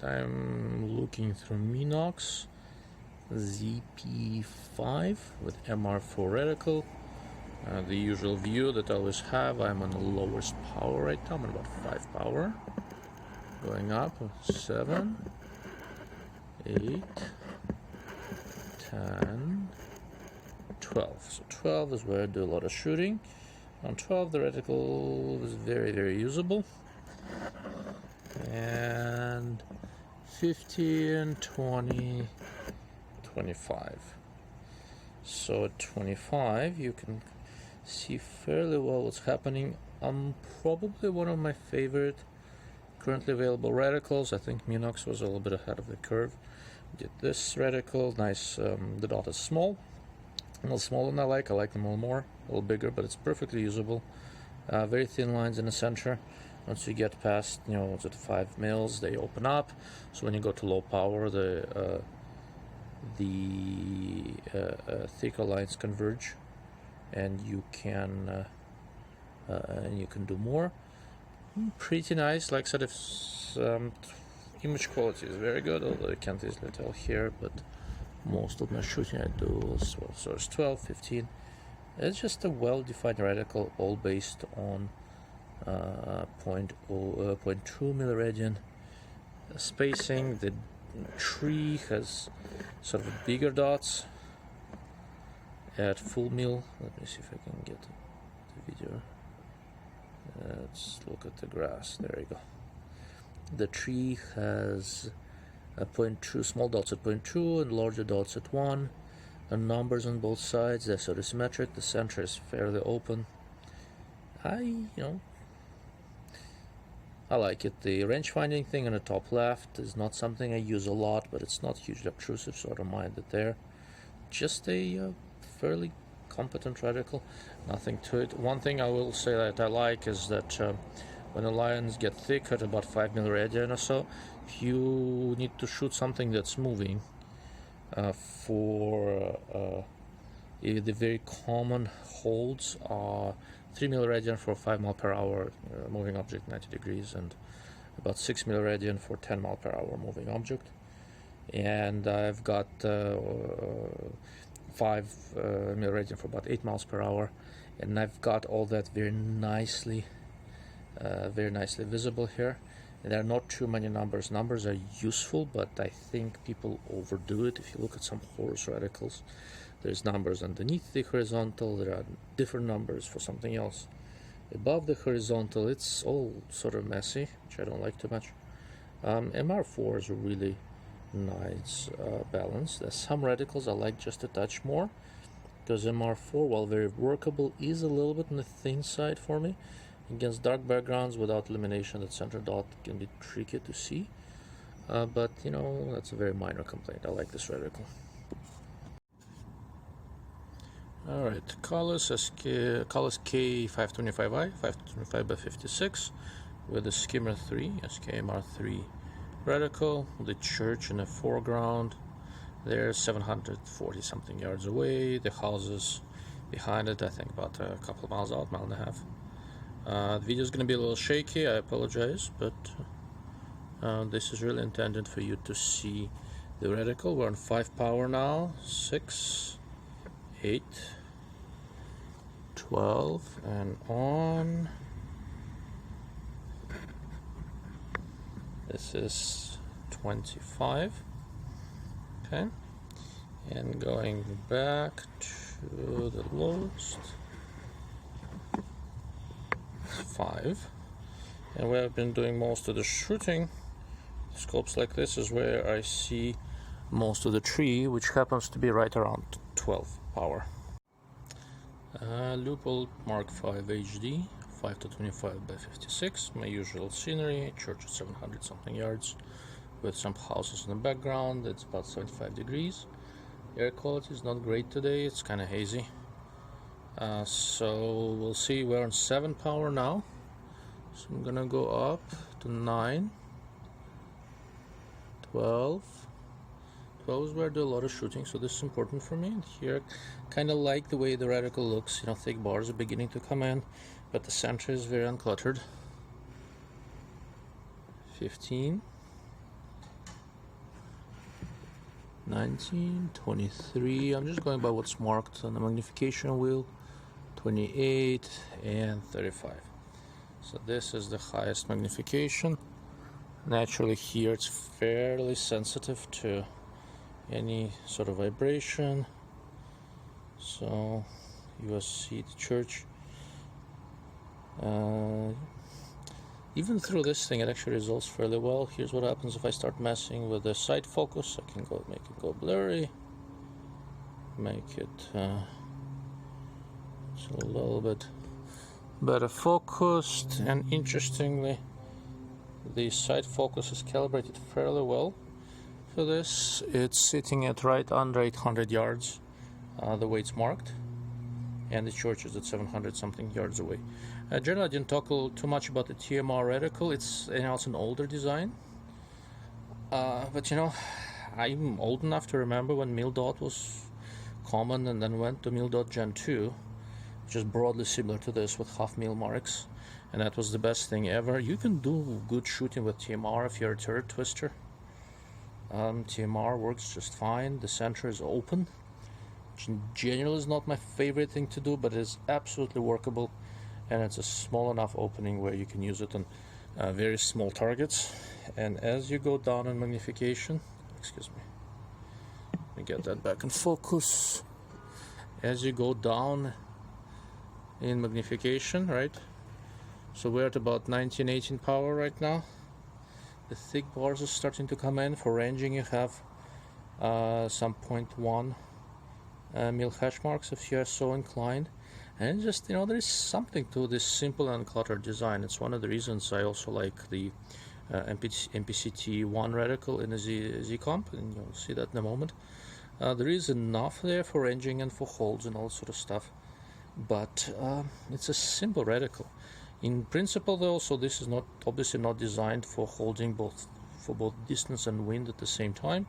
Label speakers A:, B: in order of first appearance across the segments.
A: Alright, I'm looking through Minox ZP5 with MR4 reticle. The usual view that I always have. I'm on the lowest power right now. I'm on about 5 power. Going up 7, 8, 10, 12. So 12 is where I do a lot of shooting. On 12 the reticle is very usable. And 15, 20, 25. So at 25 you can see fairly well what's happening. Probably one of my favorite currently available reticles. I think Minox was a little bit ahead of the curve. Did this reticle, nice. The dot is small, a little smaller than I like them a little more, a little bigger, but it's perfectly usable. Very thin lines in the center. Once you get past, to 5 mils, they open up. So when you go to low power, the thicker lines converge, and you can do more. Pretty nice. Like I said, if image quality is very good, although I can't easily tell here, but most of my shooting I do is source 12, 15. It's just a well-defined reticle, all based on 0.2 milliradian spacing. The tree has sort of bigger dots at full mil. Let me see if I can get the video. Let's look at the grass. There you go. The tree has a 0.2, small dots at 0.2 and larger dots at 1. The numbers on both sides, they're sort of symmetric. The center is fairly open. I like it. The range finding thing on the top left is not something I use a lot, but it's not hugely obtrusive, so I don't mind it there. Just a fairly competent reticle, nothing to it. One thing I will say that I like is that when the lines get thick at about 5 milliradian or so, if you need to shoot something that's moving, the very common holds are 3 milliradian for 5 mile per hour moving object 90 degrees, and about 6 milliradian for 10 mile per hour moving object. And I've got 5 milliradian for about 8 miles per hour, and I've got all that very nicely visible here. And there are not too many numbers. Numbers are useful, but I think people overdo it. If you look at some horse reticles, there's numbers underneath the horizontal, there are different numbers for something else. Above the horizontal, it's all sort of messy, which I don't like too much. MR4 is a really nice balance. There's some reticles I like just a touch more, because MR4, while very workable, is a little bit on the thin side for me. Against dark backgrounds without illumination, that center dot can be tricky to see, but that's a very minor complaint. I like this reticle. Alright, Kahles K525i, 525x56, with the Skimmer 3, SKMR3 reticle, the church in the foreground. They're 740 something yards away. The houses behind it, I think about a couple of miles out, mile and a half. The video is going to be a little shaky, I apologize, but this is really intended for you to see the reticle. We're on 5 power now, 6, 8, 12, and on. This is 25. Okay, and going back to the lowest, 5. And where I've been doing most of the shooting, scopes like this is where I see most of the tree, which happens to be right around 12 power. Leupold Mark 5 HD, 5-25x56, my usual scenery, church at 700 something yards, with some houses in the background. It's about 75 degrees. Air quality is not great today, it's kind of hazy. So we'll see. We're on 7 power now, so I'm gonna go up to 9, 12. 12 is where I do a lot of shooting, so this is important for me. And here, kind of like the way the reticle looks. Thick bars are beginning to come in, but the center is very uncluttered. 15, 19, 23. I'm just going by what's marked on the magnification wheel. 28 and 35. So this is the highest magnification. Naturally here it's fairly sensitive to any sort of vibration. So you will see the church. Even through this thing it actually resolves fairly well. Here's what happens if I start messing with the side focus. I can make it go blurry, make it it's a little bit better focused, and interestingly the side focus is calibrated fairly well for this. It's sitting at right under 800 yards the way it's marked, and the church is at 700 something yards away. Generally I didn't talk too much about the TMR reticle. It's, you know, it's an older design, but you know, I'm old enough to remember when mil dot was common and then went to mil dot Gen 2, which is broadly similar to this with half mil marks, and that was the best thing ever. You can do good shooting with TMR if you're a turret twister. TMR works just fine. The center is open, which in general is not my favorite thing to do, but it is absolutely workable, and it's a small enough opening where you can use it on very small targets. And as you go down in magnification, excuse me, let me get that back in focus. As you go down in magnification, right, so we're at about 1918 power right now. The thick bars are starting to come in. For ranging you have some 0.1 mil hash marks if you are so inclined, and just, you know, there is something to this simple and uncluttered design. It's one of the reasons I also like the MPCT1 reticle in the Z comp, and you'll see that in a moment. There is enough there for ranging and for holds and all sort of stuff, but it's a simple reticle in principle though. So this is not obviously not designed for holding both distance and wind at the same time.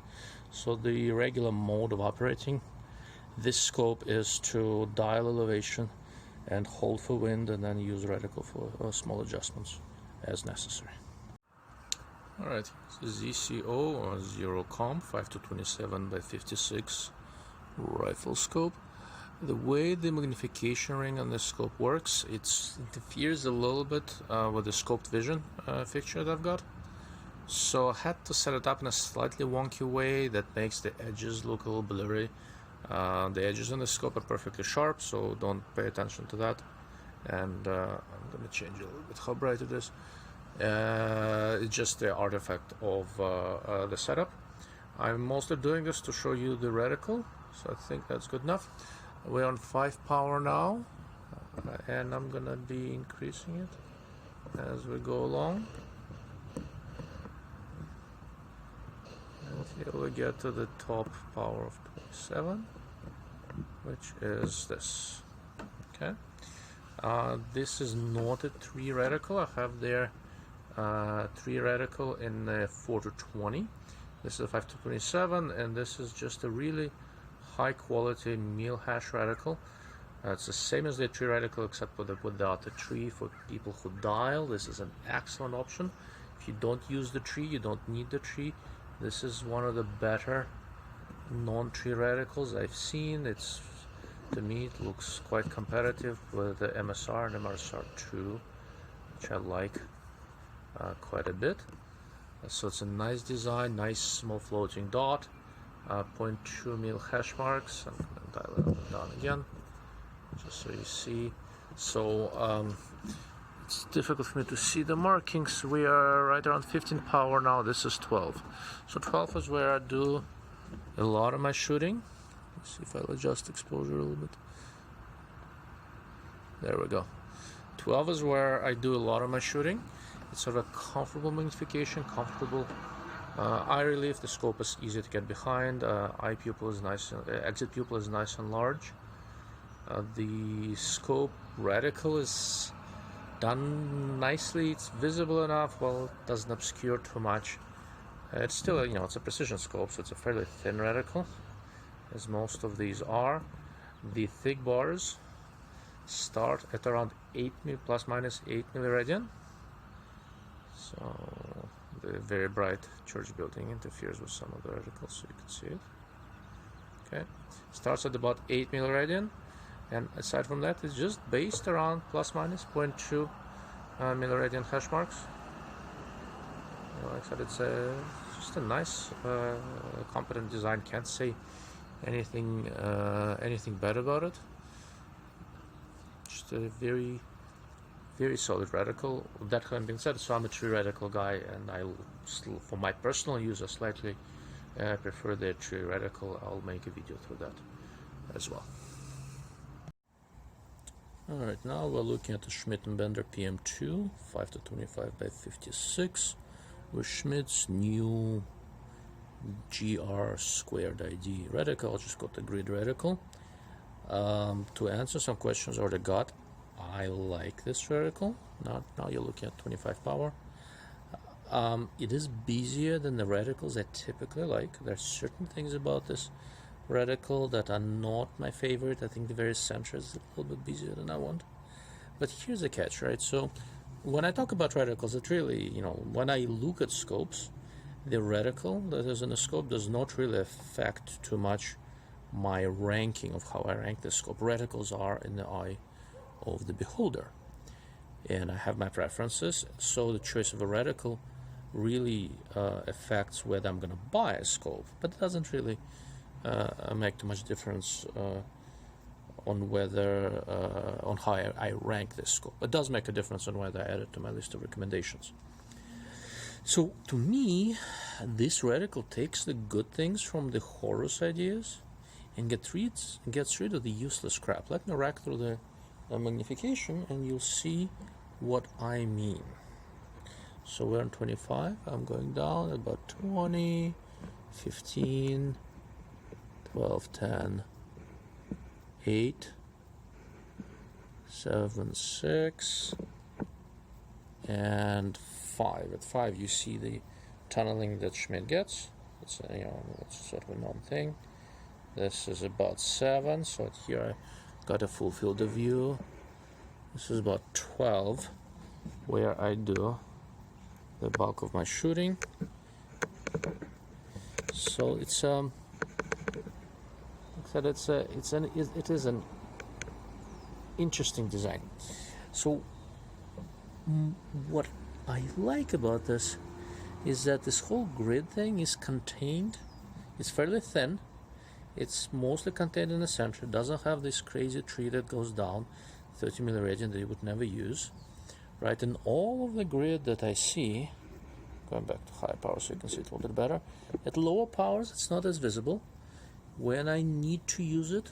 A: So the regular mode of operating this scope is to dial elevation and hold for wind, and then use reticle for small adjustments as necessary. Alright, ZCO or Zero Comp 5-27 by 56 rifle scope. The way the magnification ring on this scope works, it interferes a little bit with the scoped vision fixture that I've got. So I had to set it up in a slightly wonky way that makes the edges look a little blurry. The edges on the scope are perfectly sharp, so don't pay attention to that. And I'm going to change a little bit how bright it is. It's just the artifact of the setup. I'm mostly doing this to show you the reticle, so I think that's good enough. We're on 5 power now, and I'm going to be increasing it as we go along until we get to the top power of 27, which is this. Okay, this is not a 3 reticle. I have there 3 reticle in 4-20. This is a 5-27, and this is just a really high quality mil hash reticle. It's the same as the 3 reticle except without the tree. For people who dial, this is an excellent option. If you don't use the tree, you don't need the tree. This is one of the better non-tree reticles I've seen. It's, to me, it looks quite competitive with the MSR and MSR2, which I like quite a bit. So it's a nice design, nice small floating dot, 0.2 mil hash marks. I'm going to dial it up and down again, just so you see. So it's difficult for me to see the markings. We are right around 15 power now. This is 12. So 12 is where I do a lot of my shooting. Let's see if I'll adjust exposure a little bit. There we go. 12 is where I do a lot of my shooting. It's sort of a comfortable magnification, comfortable eye relief. The scope is easy to get behind. Eye pupil is nice, exit pupil is nice and large. The scope reticle is done nicely. It's visible enough, well, it doesn't obscure too much. It's still, you know, it's a precision scope, so it's a fairly thin reticle, as most of these are. The thick bars start at around 8 mil, plus minus 8 milliradian. So the very bright church building interferes with some of the reticles, so you can see it. Okay, starts at about 8 milliradian, and aside from that, it's just based around plus minus 0.2 milliradian hash marks. Like I said, it's just a nice, competent design. Can't say anything bad about it. Just a very, very solid reticle. That having been said, so I'm a tree reticle guy, and I still, for my personal use, I slightly prefer the tree reticle. I'll make a video through that as well. Alright, now we're looking at the Schmidt & Bender PM2 5-25 by 56 with Schmidt's new GR squared ID reticle. I'll just got the grid reticle. To answer some questions already got, I like this reticle. Now you're looking at 25 power. It is busier than the reticles I typically like. There's certain things about this reticle that are not my favorite. I think the very center is a little bit busier than I want. But here's the catch, right? So when I talk about reticles, it really, when I look at scopes, the reticle that is in a scope does not really affect too much my ranking of how I rank the scope. Reticles are in the eye of the beholder, and I have my preferences, so the choice of a reticle really affects whether I'm going to buy a scope, but it doesn't really make too much difference on whether on how I rank this scope. It does make a difference on whether I add it to my list of recommendations. So to me, this reticle takes the good things from the Horus ideas and gets rid of the useless crap. Let me rack through the magnification and you'll see what I mean. So we're on 25, I'm going down about 20, 15, 12, 10, 8, 7, 6, and 5. At 5 you see the tunneling that Schmidt gets. It's it's sort of a known thing. This is about 7, so here I got a full field of view. This is about 12, where I do the bulk of my shooting. So it's it is an interesting design. So what I like about this is that this whole grid thing is contained. It's fairly thin. It's mostly contained in the center. It doesn't have this crazy tree that goes down 30 milliradian that you would never use, right? And all of the grid that I see, going back to high power so you can see it a little bit better, at lower powers it's not as visible. When I need to use it,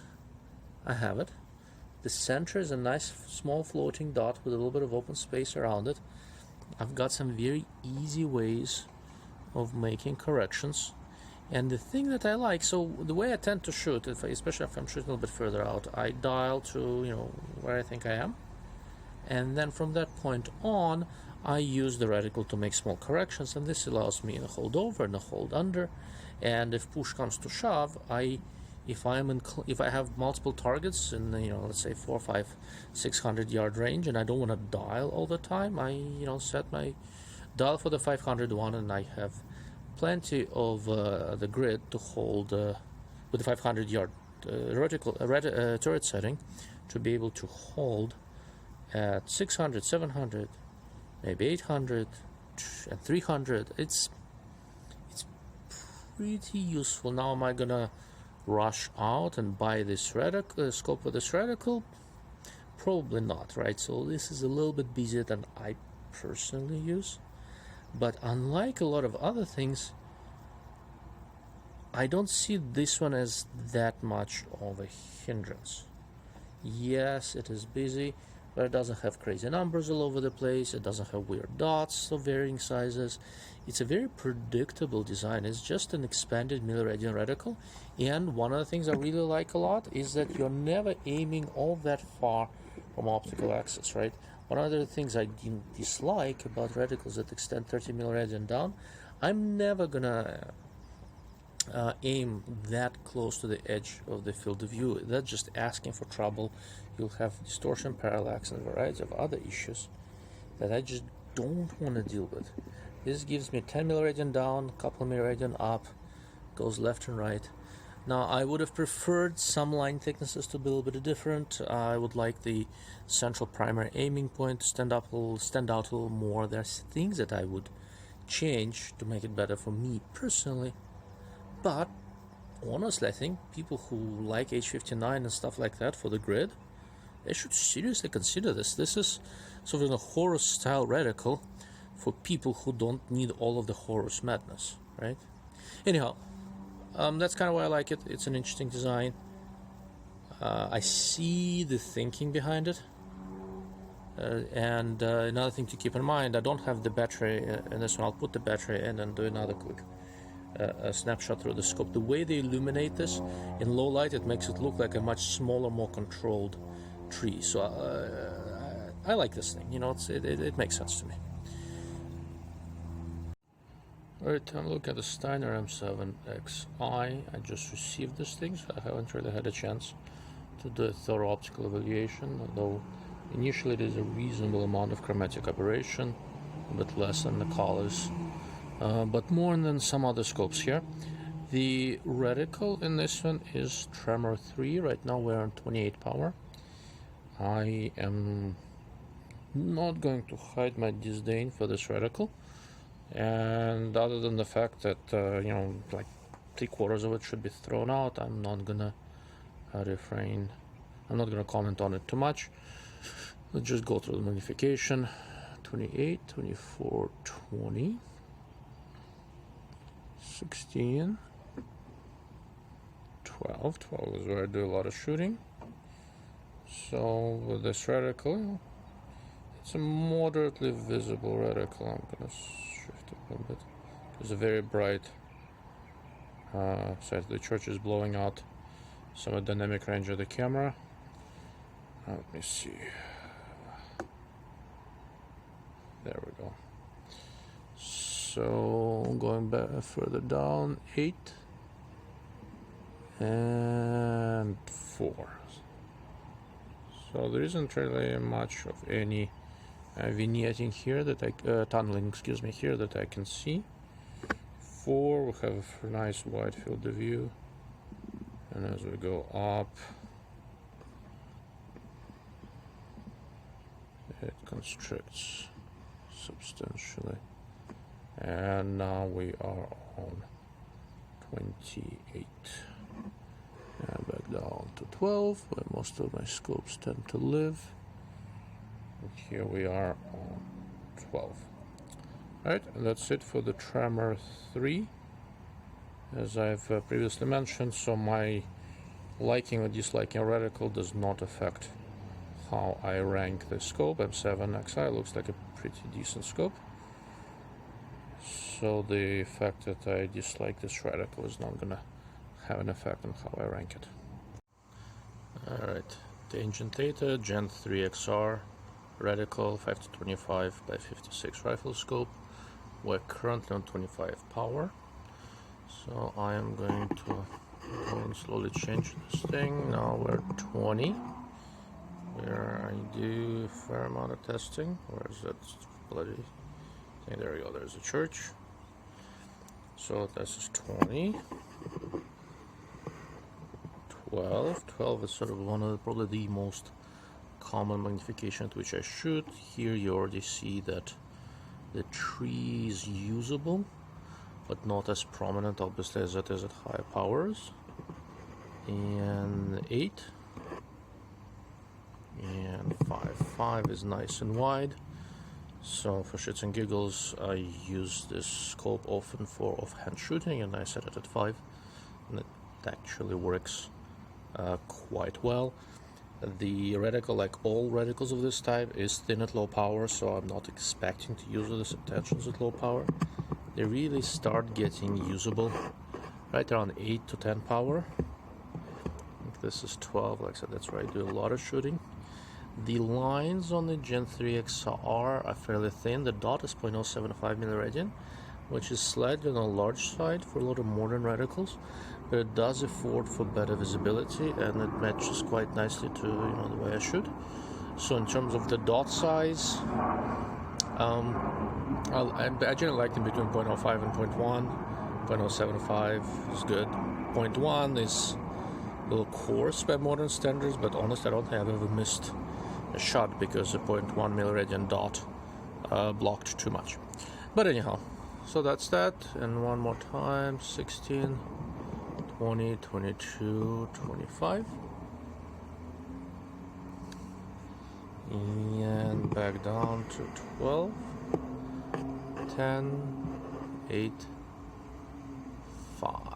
A: I have it. The center is a nice small floating dot with a little bit of open space around it. I've got some very easy ways of making corrections. And the thing that I like, so the way I tend to shoot, especially if I'm shooting a little bit further out, I dial to where I think I am, and then from that point on, I use the reticle to make small corrections, and this allows me to hold over and a hold under. And if push comes to shove, if I have multiple targets in let's say 400, 500, 600 yard range, and I don't want to dial all the time, I set my dial for the 500 one, and I have plenty of the grid to hold with the 500 yard turret setting to be able to hold at 600, 700, maybe 800 and 300. It's pretty useful. Now am I gonna rush out and buy this scope with this reticle? Probably not, right? So this is a little bit busier than I personally use. But unlike a lot of other things, I don't see this one as that much of a hindrance. Yes, it is busy, but it doesn't have crazy numbers all over the place. It doesn't have weird dots of varying sizes. It's a very predictable design. It's just an expanded milliradian reticle. And one of the things I really like a lot is that you're never aiming all that far from optical axis, right? One of the things I dislike about reticles that extend 30 milliradian down, I'm never gonna aim that close to the edge of the field of view. That's just asking for trouble. You'll have distortion, parallax, and a variety of other issues that I just don't want to deal with. This gives me 10 milliradian down, a couple milliradian up, goes left and right. Now, I would have preferred some line thicknesses to be a little bit different. I would like the central primary aiming point to stand out a little more. There's things that I would change to make it better for me personally. But honestly, I think people who like H59 and stuff like that for the grid, they should seriously consider this. This is sort of a Horus-style reticle for people who don't need all of the Horus madness, right? Anyhow, that's kind of why I like it. It's an interesting design. I see the thinking behind it. And another thing to keep in mind, I don't have the battery in this one. I'll put the battery in and do another quick snapshot through the scope. The way they illuminate this in low light, it makes it look like a much smaller, more controlled tree. So I like this thing. You know, it makes sense to me. Alright, I'm looking at the Steiner M7Xi. I just received this thing, so I haven't really had a chance to do a thorough optical evaluation, although initially there's a reasonable amount of chromatic aberration, a bit less than the Kahles, but more than some other scopes here. The reticle in this one is Tremor 3. Right now we're on 28 power. I am not going to hide my disdain for this reticle. And other than the fact that, you know, like 3/4 of it should be thrown out, I'm not gonna refrain. I'm not gonna comment on it too much. Let's just go through the magnification. 28, 24, 20, 16, 12. 12 is where I do a lot of shooting. So with this reticle, it's a moderately visible reticle. I'm gonna shift it a bit. There's a very bright side. The church is blowing out some of the dynamic range of the camera. Let me see. There we go. So going back further down, 8 and 4. So there isn't really much of any vignetting here that tunneling, excuse me, here that I can see. 4, we have a nice wide field of view, and as we go up, it constricts substantially, and now we are on 28. And back down to 12, where most of my scopes tend to live. And here we are on 12. Alright, and that's it for the Tremor 3. As I've previously mentioned, so my liking or disliking a reticle does not affect how I rank the scope. M7Xi looks like a pretty decent scope. So the fact that I dislike this reticle is not gonna have an effect on how I rank it. Alright, the Ancient Theta Gen 3 XR reticle 5-25 by 56 rifle scope. We're currently on 25 power, so I am going to go and slowly change this thing. Now we're 20, where I do a fair amount of testing. Where's that bloody thing? There we go, there's a church. So this is 20. 12 is sort of one of probably the most common magnification at which I shoot. Here you already see that the tree is usable, but not as prominent obviously as it is at higher powers. And 8 and 5. 5 is nice and wide. So for shits and giggles, I use this scope often for offhand shooting, and I set it at 5, and it actually works quite well. The reticle, like all reticles of this type, is thin at low power, so I'm not expecting to use this at tensions at low power. They really start getting usable right around 8 to 10 power. If this is 12, like I said, that's where I do a lot of shooting. The lines on the Gen 3 XR are fairly thin. The dot is 0.075 milliradian, which is slightly on the large side for a lot of modern reticles, but it does afford for better visibility, and it matches quite nicely to, you know, the way I shoot. So in terms of the dot size, I generally like them between 0.05 and 0.1. 0.075 is good. 0.1 is a little coarse by modern standards, but honestly, I don't think I've ever missed a shot because the 0.1 milliradian dot blocked too much. But anyhow, so that's that. And one more time: 16, 20, 22, 25. And back down to 12, 10, 8, 5.